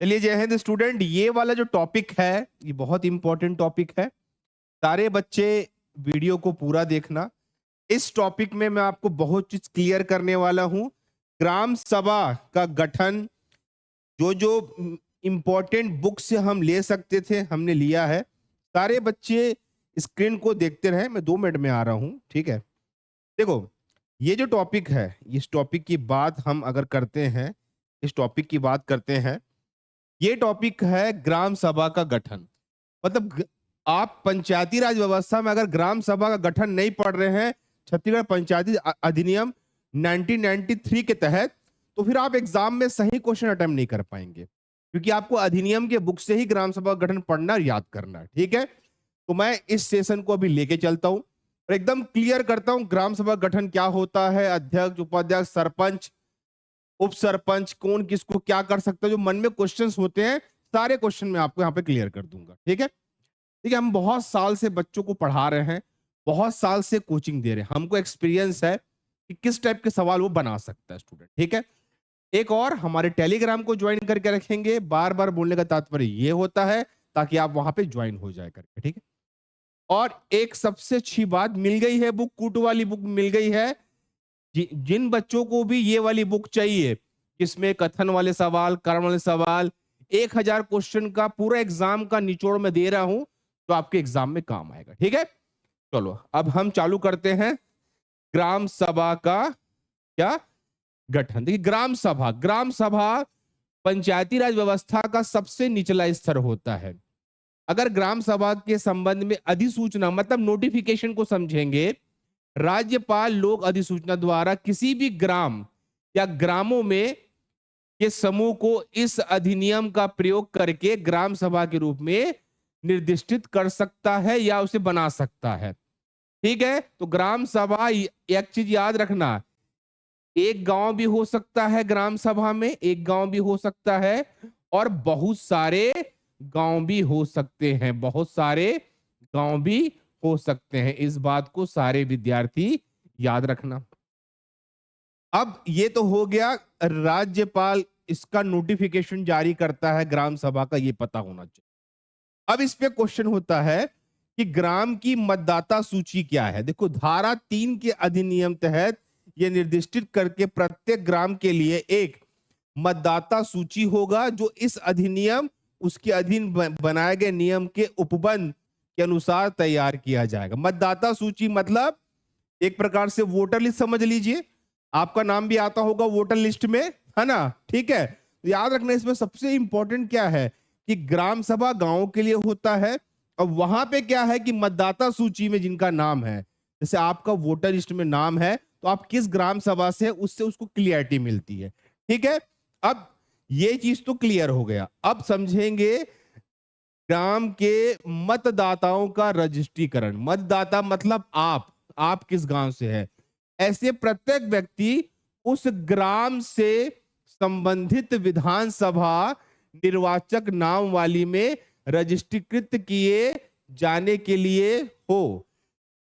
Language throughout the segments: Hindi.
चलिए जय हिंद स्टूडेंट। ये वाला जो टॉपिक है ये बहुत इंपॉर्टेंट टॉपिक है। सारे बच्चे वीडियो को पूरा देखना। इस टॉपिक में मैं आपको बहुत चीज क्लियर करने वाला हूं। ग्राम सभा का गठन जो जो इंपॉर्टेंट बुक से हम ले सकते थे हमने लिया है। सारे बच्चे स्क्रीन को देखते रहे, मैं 2 मिनट में आ रहा हूं, ठीक है। देखो, ये जो टॉपिक है, इस टॉपिक की बात हम अगर करते हैं, इस टॉपिक की बात करते हैं, ये टॉपिक है ग्राम सभा का गठन। मतलब आप पंचायती राज व्यवस्था में अगर ग्राम सभा का गठन नहीं पढ़ रहे हैं, छत्तीसगढ़ पंचायती अधिनियम 1993 के तहत, तो फिर आप एग्जाम में सही क्वेश्चन अटेम्प्ट नहीं कर पाएंगे, क्योंकि आपको अधिनियम के बुक से ही ग्राम सभा का गठन पढ़ना और याद करना है, ठीक है। तो मैं इस सेशन को अभी लेके चलता हूं और एकदम क्लियर करता हूं ग्राम सभा गठन क्या होता है, अध्यक्ष, उपाध्यक्ष, सरपंच, उप सरपंच, कौन किसको क्या कर सकता है। जो मन में क्वेश्चंस होते हैं सारे क्वेश्चन मैं आपको यहाँ पे क्लियर कर दूंगा, ठीक है। ठीक है, हम बहुत साल से बच्चों को पढ़ा रहे हैं, बहुत साल से कोचिंग दे रहे हैं, हमको एक्सपीरियंस है कि किस टाइप के सवाल वो बना सकता है स्टूडेंट, ठीक है। एक और हमारे टेलीग्राम को ज्वाइन करके रखेंगे। बार बार बोलने का तात्पर्य ये होता है ताकि आप वहां पे ज्वाइन हो जाए करके, ठीक है। और एक सबसे अच्छी बात, मिल गई है बुक, कूट वाली बुक मिल गई है। जिन बच्चों को भी ये वाली बुक चाहिए जिसमें कथन वाले सवाल, कर्म वाले सवाल, 1000 क्वेश्चन का पूरा एग्जाम का निचोड़ में दे रहा हूं, तो आपके एग्जाम में काम आएगा, ठीक है। चलो अब हम चालू करते हैं ग्राम सभा का क्या गठन। देखिए, ग्राम सभा पंचायती राज व्यवस्था का सबसे निचला स्तर होता है। अगर ग्राम सभा के संबंध में अधिसूचना मतलब नोटिफिकेशन को समझेंगे, राज्यपाल लोक अधिसूचना द्वारा किसी भी ग्राम या ग्रामों में के समूह को इस अधिनियम का प्रयोग करके ग्राम सभा के रूप में निर्दिष्टित कर सकता है या उसे बना सकता है, ठीक है। तो ग्राम सभा, एक चीज याद रखना, एक गांव भी हो सकता है ग्राम सभा में, एक गांव भी हो सकता है, और बहुत सारे गांव भी हो सकते हैं, बहुत सारे गांव भी हो सकते हैं। इस बात को सारे विद्यार्थी याद रखना। अब ये तो हो गया, राज्यपाल इसका नोटिफिकेशन जारी करता है ग्राम सभा का, ये पता होना चाहिए। अब इस पे क्वेश्चन होता है कि ग्राम की मतदाता सूची क्या है। देखो, धारा 3 के अधिनियम तहत ये निर्दिष्टित करके प्रत्येक ग्राम के लिए एक मतदाता सूची होगा, जो इस अधिनियम उसके अधीन बनाए गए नियम के उपबंध के अनुसार तैयार किया जाएगा। मतदाता सूची मतलब एक प्रकार से वोटर लिस्ट समझ लीजिए। आपका नाम भी आता होगा वोटर लिस्ट में, है ना, ठीक है। तो याद रखना, इसमें सबसे इंपॉर्टेंट क्या है कि ग्राम सभा गांव के लिए होता है, और वहां पे क्या है कि मतदाता सूची में जिनका नाम है, जैसे आपका वोटर लिस्ट में नाम है, तो आप किस ग्राम सभा से, उससे उसको क्लियरिटी मिलती है, ठीक है। अब ये चीज तो क्लियर हो गया। अब समझेंगे ग्राम के मतदाताओं का रजिस्ट्रीकरण। मतदाता मतलब आप किस गांव से है। ऐसे प्रत्येक व्यक्ति उस ग्राम से संबंधित विधानसभा निर्वाचक नामावली में रजिस्ट्रीकृत किए जाने के लिए हो,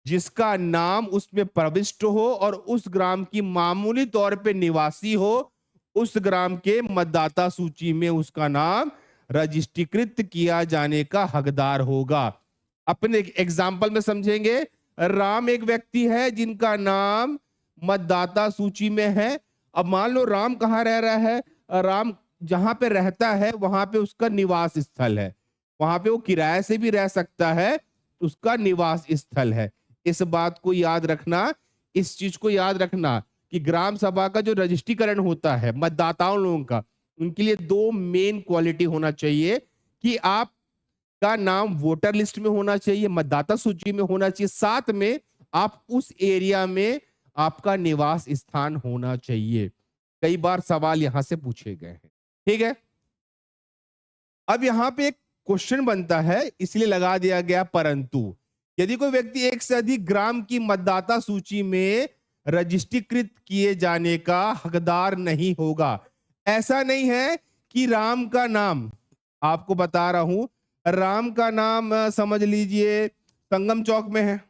जिसका नाम उसमें प्रविष्ट हो और उस ग्राम की मामूली तौर पे निवासी हो, उस ग्राम के मतदाता सूची में उसका नाम रजिस्ट्रीकृत किया जाने का हकदार होगा। अपने एग्जाम्पल में समझेंगे, राम एक व्यक्ति है जिनका नाम मतदाता सूची में है। अब मान लो राम कहाँ रह रहा है, राम जहां पे रहता है वहां पे उसका निवास स्थल है, वहां पे वो किराए से भी रह सकता है, उसका निवास स्थल है। इस बात को याद रखना, इस चीज को याद रखना कि ग्राम सभा का जो रजिस्ट्रीकरण होता है मतदाताओं लोगों का, उनके लिए 2 मेन क्वालिटी होना चाहिए कि आप का नाम वोटर लिस्ट में होना चाहिए, मतदाता सूची में होना चाहिए, साथ में आप उस एरिया में आपका निवास स्थान होना चाहिए। कई बार सवाल यहां से पूछे गए हैं, ठीक है। अब यहां पे एक क्वेश्चन बनता है, इसलिए लगा दिया गया परंतु। यदि कोई व्यक्ति एक से अधिक ग्राम की मतदाता सूची में रजिस्ट्रीकृत किए जाने का हकदार नहीं होगा। ऐसा नहीं है कि राम का नाम, आपको बता रहा हूं, राम का नाम समझ लीजिए संगम चौक में है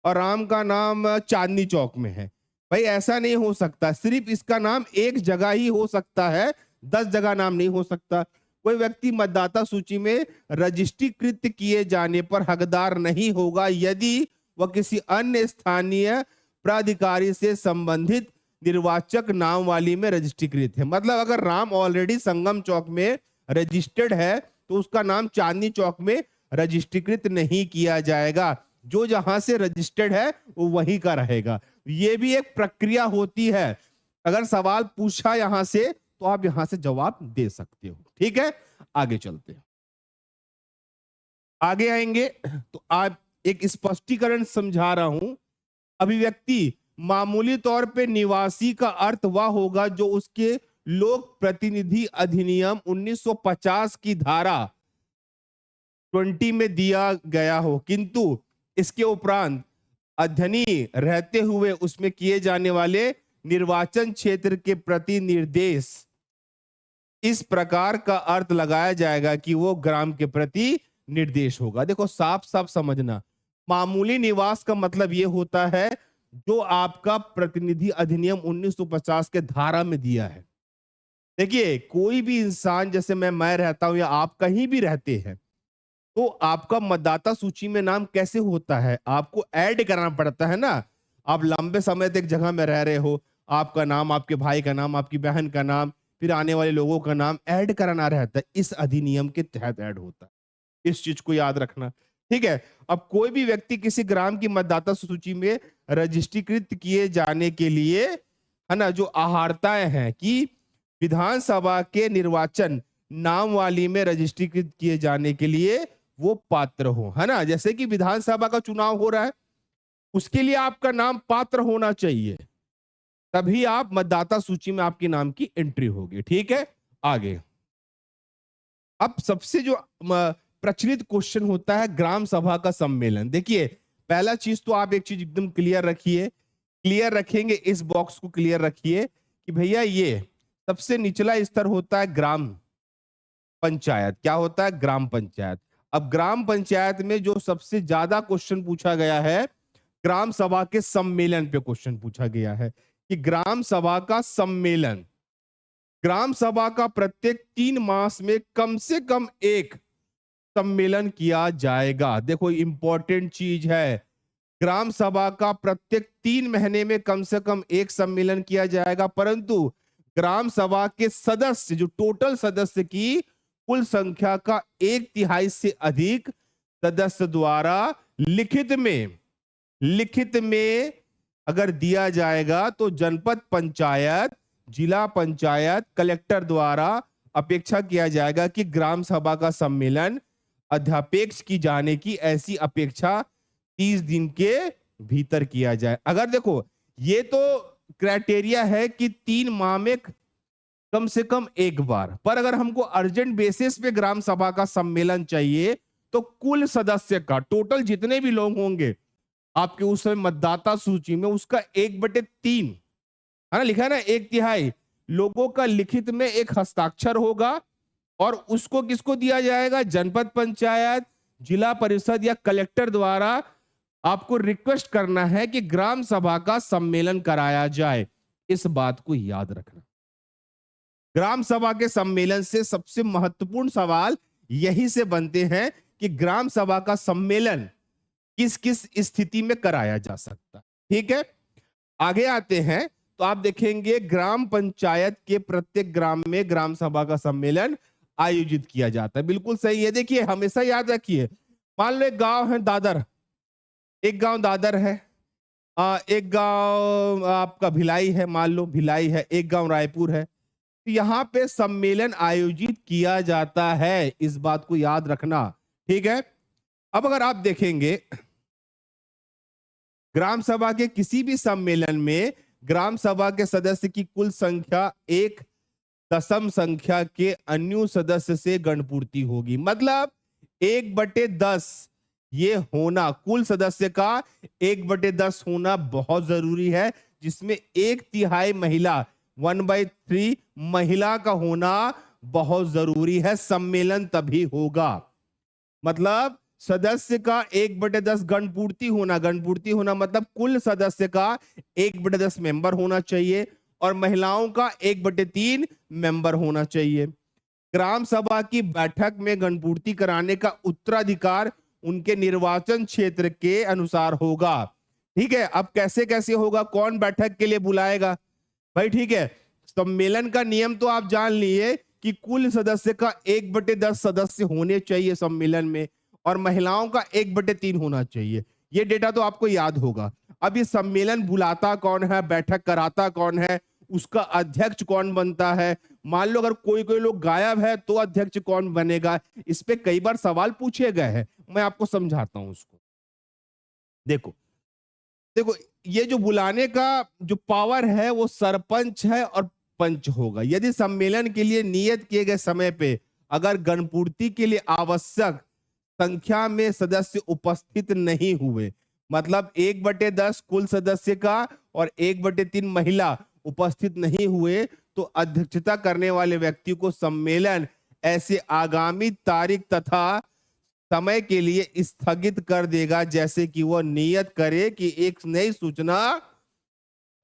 और राम का नाम चांदनी चौक में है। भाई ऐसा नहीं हो सकता, सिर्फ इसका नाम एक जगह ही हो सकता है 10 जगह नाम नहीं हो सकता। कोई व्यक्ति मतदाता सूची में रजिस्ट्रीकृत किए जाने पर हकदार नहीं होगा यदि वह किसी अन्य स्थानीय प्राधिकारी से संबंधित निर्वाचक नाम वाली में रजिस्ट्रीकृत है। मतलब अगर राम ऑलरेडी संगम चौक में रजिस्टर्ड है तो उसका नाम चांदनी चौक में रजिस्ट्रीकृत नहीं किया जाएगा। जो जहां से रजिस्टर्ड है वो वहीं का रहेगा। ये भी एक प्रक्रिया होती है। अगर सवाल पूछा यहां से तो आप यहां से जवाब दे सकते हो। ठीक है, आगे चलते हैं। आगे आएंगे तो आप एक स्पष्टीकरण समझा रहा हूं। अभिव्यक्ति मामूली तौर पे निवासी का अर्थ वह होगा जो उसके लोक प्रतिनिधि अधिनियम 1950 की धारा 20 में दिया गया हो, किंतु इसके उपरांत अध्ययनी रहते हुए उसमें किए जाने वाले निर्वाचन क्षेत्र के प्रति निर्देश इस प्रकार का अर्थ लगाया जाएगा कि वो ग्राम के प्रति निर्देश होगा। देखो साफ साफ समझना, मामूली निवास का मतलब ये होता है जो आपका प्रतिनिधि अधिनियम 1950 के धारा में दिया है। देखिए कोई भी इंसान, जैसे मैं रहता हूं या आप कहीं भी रहते हैं, तो आपका मतदाता सूची में नाम कैसे होता है? आपको ऐड करना पड़ता है ना। आप लंबे समय तक एक जगह में रह रहे हो, आपका नाम, आपके भाई का नाम, आपकी बहन का नाम, फिर आने वाले लोगों का नाम ऐड कराना रहता है। इस अधिनियम के तहत ऐड होता है। इस चीज को याद रखना, ठीक है। अब कोई भी व्यक्ति किसी ग्राम की मतदाता सूची में रजिस्ट्रीकृत किए जाने के लिए, है ना, जो आहारताएं हैं कि विधानसभा के निर्वाचन नाम वाली में रजिस्ट्रीकृत किए जाने के लिए वो पात्र हो, है ना। जैसे कि विधानसभा का चुनाव हो रहा है, उसके लिए आपका नाम पात्र होना चाहिए, तभी आप मतदाता सूची में आपके नाम की एंट्री होगी। ठीक है, आगे। अब सबसे जो प्रचलित क्वेश्चन होता है ग्राम सभा का सम्मेलन। देखिए पहला चीज तो आप एक चीज एकदम क्लियर रखिए, क्लियर रखेंगे, इस बॉक्स को क्लियर रखिए कि भैया ये सबसे निचला स्तर होता है ग्राम पंचायत। क्या होता है? ग्राम पंचायत। अब ग्राम पंचायत में जो सबसे ज्यादा क्वेश्चन पूछा गया है, ग्राम सभा के सम्मेलन पे क्वेश्चन पूछा गया है कि ग्राम सभा का सम्मेलन, ग्राम सभा का प्रत्येक 3 मास में कम से कम एक सम्मेलन किया जाएगा। देखो इंपॉर्टेंट चीज है, ग्राम सभा का प्रत्येक 3 महीने में कम से कम एक सम्मेलन किया जाएगा, परंतु ग्राम सभा के सदस्य, जो टोटल सदस्य की कुल संख्या का 1/3 से अधिक सदस्य द्वारा लिखित में अगर दिया जाएगा तो जनपद पंचायत, जिला पंचायत, कलेक्टर द्वारा अपेक्षा किया जाएगा कि ग्राम सभा का सम्मेलन अध्यापेक्ष की जाने की ऐसी अपेक्षा 30 दिन के भीतर किया जाए। अगर देखो ये तो क्राइटेरिया है कि 3 माह में कम से कम एक बार, पर अगर हमको अर्जेंट बेसिस पे ग्राम सभा का सम्मेलन चाहिए तो कुल सदस्य का, टोटल जितने भी लोग होंगे आपके उस समय मतदाता सूची में, उसका 1/3, है ना, लिखा है ना, 1/3 लोगों का लिखित में एक हस्ताक्षर होगा और उसको किसको दिया जाएगा? जनपद पंचायत, जिला परिषद या कलेक्टर द्वारा आपको रिक्वेस्ट करना है कि ग्राम सभा का सम्मेलन कराया जाए। इस बात को याद रखना। ग्राम सभा के सम्मेलन से सबसे महत्वपूर्ण सवाल यही से बनते हैं कि ग्राम सभा का सम्मेलन किस किस स्थिति में कराया जा सकता। ठीक है, आगे आते हैं तो आप देखेंगे ग्राम पंचायत के प्रत्येक ग्राम में ग्राम सभा का सम्मेलन आयोजित किया जाता है। बिल्कुल सही है। देखिए हमेशा याद रखिए, मान लो एक गांव है दादर, एक गांव दादर है, एक गांव आपका भिलाई है, मान लो भिलाई है, एक गांव रायपुर है, तो यहाँ पे सम्मेलन आयोजित किया जाता है। इस बात को याद रखना। ठीक है, अब अगर आप देखेंगे ग्राम सभा के किसी भी सम्मेलन में ग्राम सभा के सदस्य की कुल संख्या एक दशम संख्या के अन्य सदस्य से गणपूर्ति होगी। मतलब 1/10 ये होना, कुल सदस्य का 1/10 होना बहुत जरूरी है, जिसमें 1/3 महिला, 1/3 महिला का होना बहुत जरूरी है। सम्मेलन तभी होगा। मतलब सदस्य का 1/10 गणपूर्ति होना, गणपूर्ति होना मतलब कुल सदस्य का 1/10 मेंबर होना चाहिए और महिलाओं का 1/3 मेंबर होना चाहिए। ग्राम सभा की बैठक में गणपूर्ति कराने का उत्तराधिकार उनके निर्वाचन क्षेत्र के अनुसार होगा। ठीक है, अब कैसे कैसे होगा, कौन बैठक के लिए बुलाएगा भाई? ठीक है, सम्मेलन का नियम तो आप जान लिए कि कुल सदस्य का 1/10 सदस्य होने चाहिए सम्मेलन में, और महिलाओं का 1/3 होना चाहिए। ये डेटा तो आपको याद होगा। अब ये सम्मेलन बुलाता कौन है, बैठक कराता कौन है, उसका अध्यक्ष कौन बनता है, मान लो अगर कोई कोई लोग गायब है तो अध्यक्ष कौन बनेगा, इस पे कई बार सवाल पूछे गए हैं। मैं आपको समझाता हूं उसको। देखो देखो, ये जो बुलाने का जो पावर है वो सरपंच है और पंच होगा। यदि सम्मेलन के लिए नियत किए गए समय पे अगर गणपूर्ति के लिए आवश्यक संख्या में सदस्य उपस्थित नहीं हुए, मतलब 1/10 कुल सदस्य का और 1/3 महिला उपस्थित नहीं हुए, तो अध्यक्षता करने वाले व्यक्ति को सम्मेलन ऐसे आगामी तारीख तथा समय के लिए स्थगित कर देगा, जैसे कि वह नियत करे कि एक नई सूचना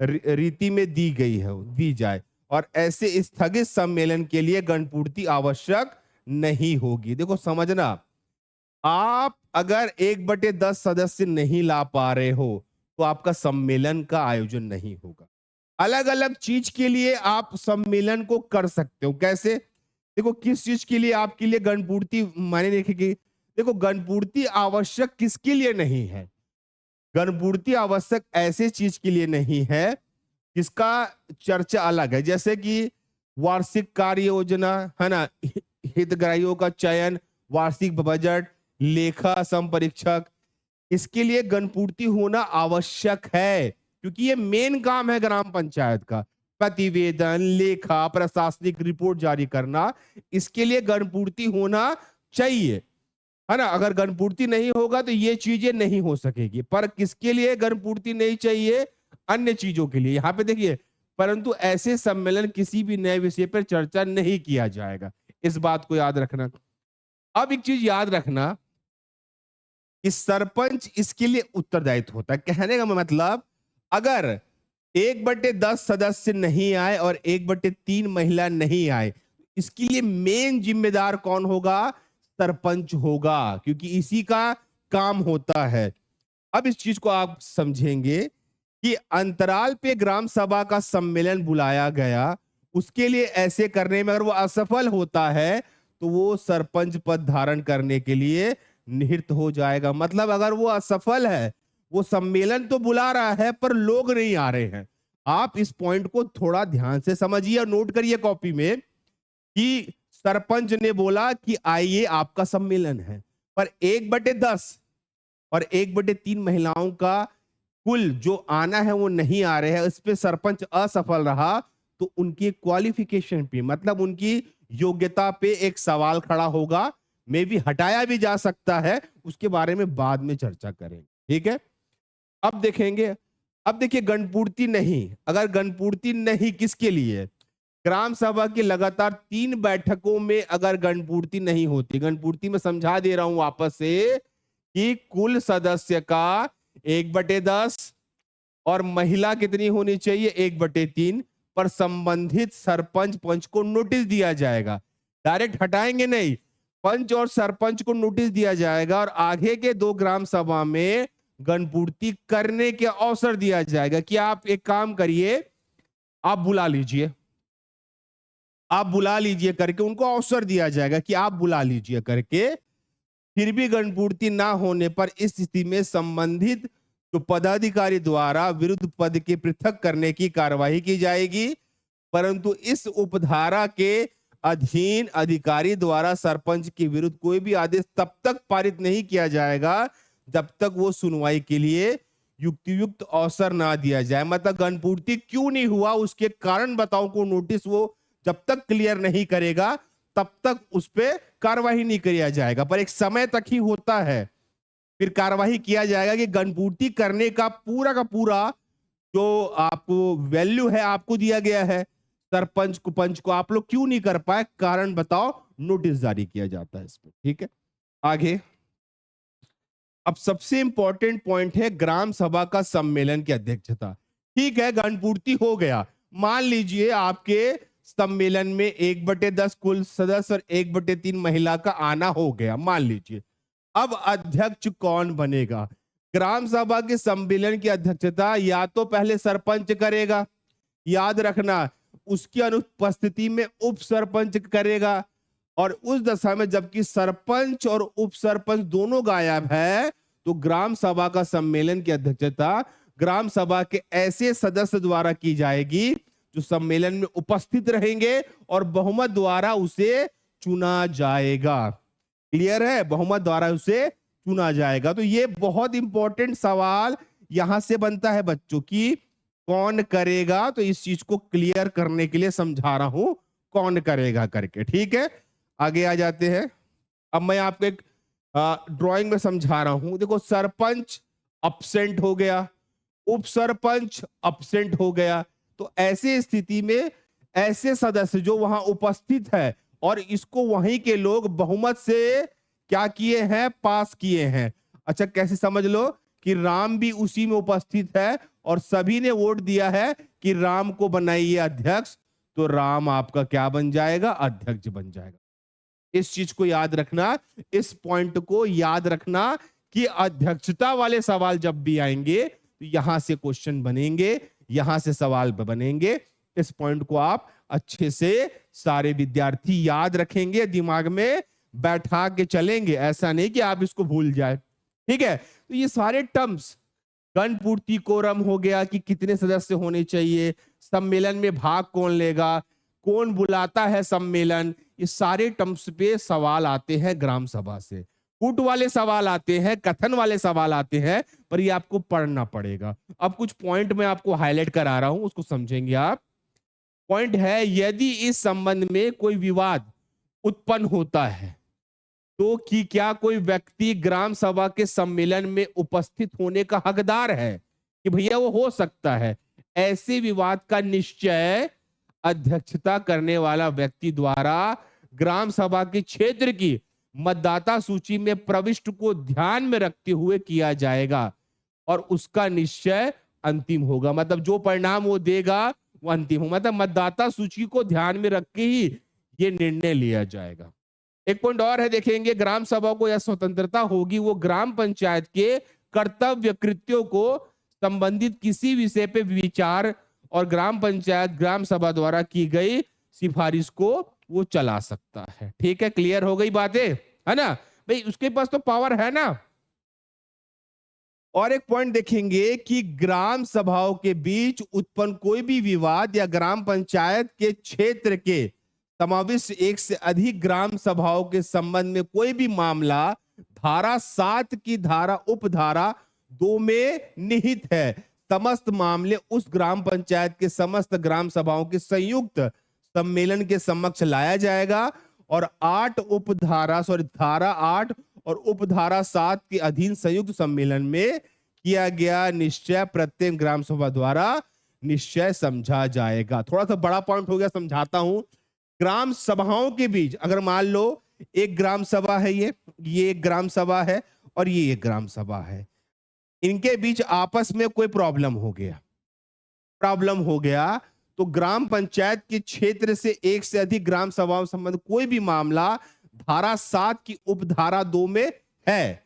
रीति में दी गई है, दी जाए, और ऐसे स्थगित सम्मेलन के लिए गणपूर्ति आवश्यक नहीं होगी। देखो समझना, आप अगर 1/10 सदस्य नहीं ला पा रहे हो तो आपका सम्मेलन का आयोजन नहीं होगा। अलग अलग चीज के लिए आप सम्मेलन को कर सकते हो। कैसे? देखो, किस चीज के लिए आपके लिए गणपूर्ति मायने रखेगी? देखो, गणपूर्ति आवश्यक किसके लिए नहीं है? गणपूर्ति आवश्यक ऐसे चीज के लिए नहीं है जिसका चर्चा अलग है, जैसे कि वार्षिक कार्य योजना है ना, हितग्राहियों का चयन, वार्षिक बजट, लेखा संपरीक्षक, इसके लिए गणपूर्ति होना आवश्यक है, क्योंकि ये मेन काम है ग्राम पंचायत का। प्रतिवेदन, लेखा, प्रशासनिक रिपोर्ट जारी करना, इसके लिए गणपूर्ति होना चाहिए, है ना। अगर गणपूर्ति नहीं होगा तो ये चीजें नहीं हो सकेगी। पर किसके लिए गणपूर्ति नहीं चाहिए? अन्य चीजों के लिए। यहाँ पे देखिए, परंतु ऐसे सम्मेलन किसी भी नए विषय पर चर्चा नहीं किया जाएगा, इस बात को याद रखना। अब एक चीज याद रखना कि सरपंच इसके लिए उत्तरदायित्व होता है। कहने का मतलब, अगर 1/10 सदस्य नहीं आए और 1/3 महिला नहीं आए, इसके लिए मेन जिम्मेदार कौन होगा? सरपंच होगा, क्योंकि इसी का काम होता है। अब इस चीज को आप समझेंगे कि अंतराल पे ग्राम सभा का सम्मेलन बुलाया गया, उसके लिए ऐसे करने में अगर वो असफल होता है तो वो सरपंच पद धारण करने के लिए निहित हो जाएगा। मतलब अगर वो असफल है, वो सम्मेलन तो बुला रहा है पर लोग नहीं आ रहे हैं। आप इस पॉइंट को थोड़ा ध्यान से समझिए और नोट करिए कॉपी में कि सरपंच ने बोला कि आइए आपका सम्मेलन है, पर 1/10 और 1/3 महिलाओं का कुल जो आना है वो नहीं आ रहे हैं, इस पे सरपंच असफल रहा, तो उनकी क्वालिफिकेशन पे, मतलब उनकी योग्यता पे एक सवाल खड़ा होगा। मे भी हटाया भी जा सकता है, उसके बारे में बाद में चर्चा करेंगे। ठीक है, अब देखेंगे। अब देखिए, गणपूर्ति नहीं, अगर गणपूर्ति नहीं किसके लिए? ग्राम सभा की लगातार 3 बैठकों में अगर गणपूर्ति नहीं होती, गणपूर्ति में समझा दे रहा हूं वापस से कि कुल सदस्य का 1/10 और महिला कितनी होनी चाहिए? 1/3, पर संबंधित सरपंच पंच को नोटिस दिया जाएगा। डायरेक्ट हटाएंगे नहीं, पंच और सरपंच को नोटिस दिया जाएगा और आगे के 2 ग्राम सभा में गणपूर्ति करने के अवसर दिया जाएगा कि आप एक काम करिए, आप बुला लीजिए, आप बुला लीजिए करके उनको अवसर दिया जाएगा कि आप बुला लीजिए करके। फिर भी गणपूर्ति ना होने पर इस स्थिति में संबंधित जो पदाधिकारी द्वारा विरुद्ध पद के पृथक करने की कार्यवाही की जाएगी, परंतु इस उपधारा के अधीन अधिकारी द्वारा सरपंच के विरुद्ध कोई भी आदेश तब तक पारित नहीं किया जाएगा जब तक वो सुनवाई के लिए युक्तियुक्त अवसर ना दिया जाए। मतलब गणपूर्ति क्यों नहीं हुआ उसके कारण बताओ को नोटिस वो जब तक क्लियर नहीं करेगा तब तक उस पर कार्रवाई नहीं किया जाएगा, पर एक समय तक ही होता है। फिर कार्रवाई किया जाएगा कि गणपूर्ति करने का पूरा जो आपको वैल्यू है आपको दिया गया है, सरपंच को पंच को आप लोग क्यों नहीं कर पाए, कारण बताओ, नोटिस जारी किया जाता है इस पर। ठीक है, आगे। अब सबसे इंपॉर्टेंट पॉइंट है ग्राम सभा का सम्मेलन की अध्यक्षता। ठीक है, गणपूर्ति हो गया, मान लीजिए आपके सम्मेलन में 1/10 कुल सदस्य और 1/3 महिला का आना हो गया, मान लीजिए। अब अध्यक्ष कौन बनेगा? ग्राम सभा के सम्मेलन की अध्यक्षता या तो पहले सरपंच करेगा, याद रखना, उसकी अनुपस्थिति में उप सरपंच करेगा, और उस दशा में जबकि सरपंच और उप सरपंच दोनों गायब है, तो ग्राम सभा का सम्मेलन की अध्यक्षता ग्राम सभा के ऐसे सदस्य द्वारा की जाएगी जो सम्मेलन में उपस्थित रहेंगे और बहुमत द्वारा उसे चुना जाएगा। क्लियर है? बहुमत द्वारा उसे चुना जाएगा। तो ये बहुत इंपॉर्टेंट सवाल यहां से बनता है बच्चों की, कौन करेगा? तो इस चीज को क्लियर करने के लिए समझा रहा हूं, कौन करेगा करके। ठीक है, आगे आ जाते हैं। अब मैं आपको एक ड्राइंग में समझा रहा हूं। देखो, सरपंच अब्सेंट हो गया, उप सरपंच अब्सेंट हो गया, तो ऐसे स्थिति में ऐसे सदस्य जो वहां उपस्थित है और इसको वहीं के लोग बहुमत से क्या किए हैं? पास किए हैं। अच्छा, कैसे समझ लो कि राम भी उसी में उपस्थित है और सभी ने वोट दिया है कि राम को बनाइए अध्यक्ष, तो राम आपका क्या बन जाएगा? अध्यक्ष बन जाएगा। इस चीज को याद रखना, इस पॉइंट को याद रखना कि अध्यक्षता वाले सवाल जब भी आएंगे तो यहां से क्वेश्चन बनेंगे, यहां से सवाल बनेंगे। इस पॉइंट को आप अच्छे से सारे विद्यार्थी याद रखेंगे, दिमाग में बैठा के चलेंगे, ऐसा नहीं कि आप इसको भूल जाए। ठीक है, तो ये सारे टर्म्स, गण पूर्ति कोरम हो गया कि कितने सदस्य होने चाहिए, सम्मेलन में भाग कौन लेगा, कौन बुलाता है सम्मेलन, ये सारे टर्म्स पे सवाल आते हैं ग्राम सभा से। कूट वाले सवाल आते हैं, कथन वाले सवाल आते हैं, पर ये आपको पढ़ना पड़ेगा। अब कुछ पॉइंट मैं आपको हाईलाइट करा रहा हूं, उसको समझेंगे आप। पॉइंट है, यदि इस संबंध में कोई विवाद उत्पन्न होता है तो कि क्या कोई व्यक्ति ग्राम सभा के सम्मेलन में उपस्थित होने का हकदार है? कि भैया वो हो सकता है। ऐसे विवाद का निश्चय अध्यक्षता करने वाला व्यक्ति द्वारा ग्राम सभा के क्षेत्र की मतदाता सूची में प्रविष्ट को ध्यान में रखते हुए किया जाएगा और उसका निश्चय अंतिम होगा। मतलब जो परिणाम वो देगा वो अंतिम होगा, मतलब मतदाता सूची को ध्यान में रख के ही ये निर्णय लिया जाएगा। एक पॉइंट और है, देखेंगे, ग्राम सभा को यह स्वतंत्रता होगी वो ग्राम पंचायत के कर्तव्य कृत्यों को संबंधित किसी विषय पे विचार और ग्राम पंचायत ग्राम सभा द्वारा की गई सिफारिश को वो चला सकता है। ठीक है, क्लियर हो गई बातें, है ना भाई? उसके पास तो पावर है ना। और एक पॉइंट देखेंगे कि ग्राम सभाओं के बीच उत्पन्न कोई भी विवाद या ग्राम पंचायत के क्षेत्र के समाविष्ट एक से अधिक ग्राम सभाओं के संबंध में कोई भी मामला धारा 7 की धारा उपधारा 2 में निहित है, समस्त मामले उस ग्राम पंचायत के समस्त ग्राम सभाओं के संयुक्त सम्मेलन के समक्ष लाया जाएगा और धारा 8 और उपधारा 7 के अधीन संयुक्त सम्मेलन में किया गया निश्चय प्रत्येक ग्राम सभा द्वारा निश्चय समझा जाएगा। थोड़ा सा बड़ा पॉइंट हो गया, समझाता हूं। ग्राम सभाओं के बीच अगर मान लो एक ग्राम सभा है, ये एक ग्राम सभा है और ये एक ग्राम सभा है, इनके बीच आपस में कोई प्रॉब्लम हो गया तो ग्राम पंचायत के क्षेत्र से एक से अधिक ग्राम सभाओं संबंध कोई भी मामला धारा 7 की उपधारा 2 में है,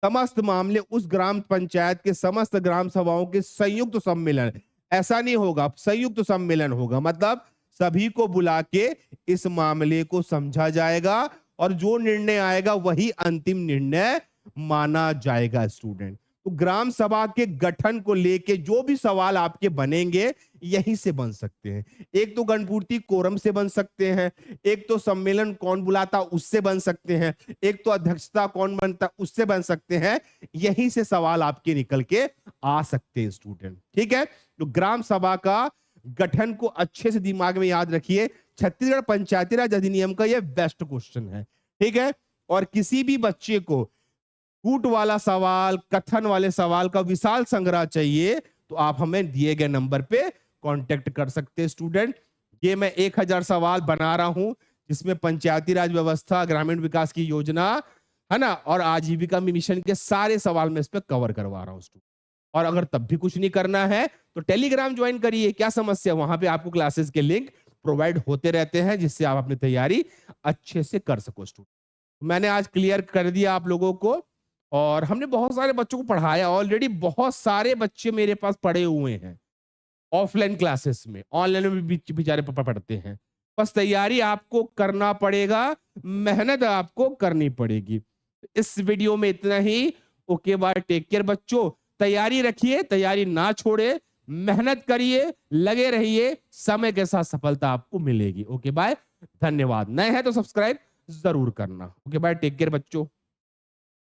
समस्त मामले उस ग्राम पंचायत के समस्त ग्राम सभाओं के संयुक्त सम्मेलन, ऐसा नहीं होगा, संयुक्त सम्मेलन होगा, मतलब सभी को बुला के इस मामले को समझा जाएगा और जो निर्णय आएगा वही अंतिम निर्णय माना जाएगा। स्टूडेंट, तो ग्राम सभा के गठन को लेके जो भी सवाल आपके बनेंगे यहीं से बन सकते हैं। एक तो गणपूर्ति कोरम से बन सकते हैं, एक तो सम्मेलन कौन बुलाता उससे बन सकते हैं, एक तो अध्यक्षता कौन बनता उससे बन सकते हैं। यहीं से सवाल आपके निकल के आ सकते हैं स्टूडेंट। ठीक है, तो ग्राम सभा का गठन को अच्छे से दिमाग में याद रखिए। छत्तीसगढ़ पंचायती राज अधिनियम का यह बेस्ट क्वेश्चन है। ठीक है, और किसी भी बच्चे को कूट वाला सवाल, कथन वाले सवाल का विशाल संग्रह चाहिए तो आप हमें दिए गए नंबर पे कांटेक्ट कर सकते हैं स्टूडेंट। ये मैं 1000 सवाल बना रहा हूं जिसमें पंचायती राज व्यवस्था, ग्रामीण विकास की योजना, है ना, और आजीविका मिशन के सारे सवाल मैं इस पे कवर करवा रहा हूं स्टूडेंट। और अगर तब भी कुछ नहीं करना है तो टेलीग्राम ज्वाइन करिए, क्या समस्या, वहां पे आपको क्लासेस के लिंक प्रोवाइड होते रहते हैं जिससे आप अपनी तैयारी अच्छे से कर सको स्टूडेंट। मैंने आज क्लियर कर दिया आप लोगों को और हमने बहुत सारे बच्चों को पढ़ाया, ऑलरेडी बहुत सारे बच्चे मेरे पास पढ़े हुए हैं ऑफलाइन क्लासेस में, ऑनलाइन में भी बेचारे पढ़ते हैं। बस तैयारी आपको करना पड़ेगा, मेहनत आपको करनी पड़ेगी। इस वीडियो में इतना ही। ओके बाय, टेक केयर बच्चों, तैयारी रखिए, तैयारी ना छोड़े, मेहनत करिए, लगे रहिए, समय के साथ सफलता आपको मिलेगी। ओके बाय, धन्यवाद। नए हैं तो सब्सक्राइब जरूर करना। ओके बाय, टेक केयर बच्चों।